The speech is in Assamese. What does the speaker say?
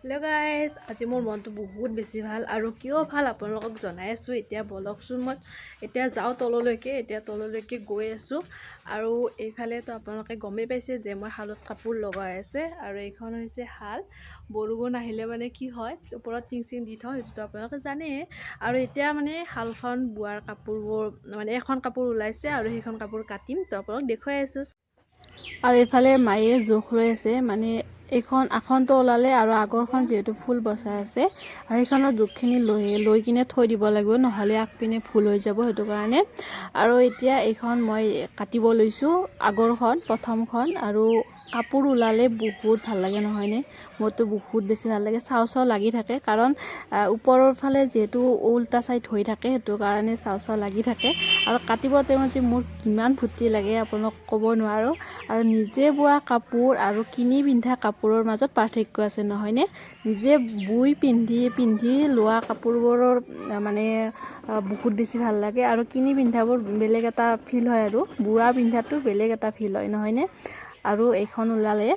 হেল্ল' গাইজ, আজি মোৰ মনটো বহুত বেছি ভাল আৰু কিয় ভাল আপোনালোকক জনাই আছোঁ। এতিয়া বলকচোন, মই এতিয়া যাওঁ তললৈকে গৈ আছোঁ। আৰু এইফালেতো আপোনালোকে গমেই পাইছে যে মই শালত কাপোৰ লগাই আছে আৰু এইখন হৈছে শাল। বৰষুণ আহিলে মানে কি হয়, ওপৰত টিং চিং দি থওঁ, সেইটোতো আপোনালোকে জানেই। আৰু এতিয়া মানে শালখন বোৱাৰ কাপোৰবোৰ মানে এখন কাপোৰ ওলাইছে আৰু সেইখন কাপোৰ কাটিম, তো আপোনালোক দেখুৱাই আছোঁ। আৰু এইফালে মায়ে জোখ লৈ আছে, মানে এইখন আসনটো ওলালে আৰু আগৰখন যিহেতু ফুল বচাই আছে আৰু সেইখনৰ জোখখিনি লৈ কিনে থৈ দিব লাগিব, নহ'লে আগপিনে ফুল হৈ যাব, সেইটো কাৰণে। আৰু এতিয়া এইখন মই কাটিব লৈছোঁ, আগৰখন প্ৰথমখন। আৰু কাপোৰ ওলালে বহুত ভাল লাগে নহয়নে? মোৰতো বহুত বেছি ভাল লাগে, চাও চাও লাগি থাকে, কাৰণ ওপৰৰ ফালে যিহেতু উল্টা চাইড হৈ থাকে, সেইটো কাৰণে চাও চাও লাগি থাকে। আৰু কাটিব টাইমত যে মোৰ কিমান ফূৰ্তি লাগে আপোনাক ক'ব নোৱাৰোঁ। আৰু নিজে বোৱা কাপোৰ আৰু কিনি পিন্ধা কাপোৰৰ মাজত পাৰ্থক্য আছে নহয়নে? নিজে বৈ পিন্ধি লোৱা কাপোৰবোৰৰ মানে বহুত বেছি ভাল লাগে, আৰু কিনি পিন্ধাবোৰ বেলেগ এটা ফিল হয়, আৰু বোৱা পিন্ধাটো বেলেগ এটা ফিল হয় নহয়নে? আৰু এইখন ওলালে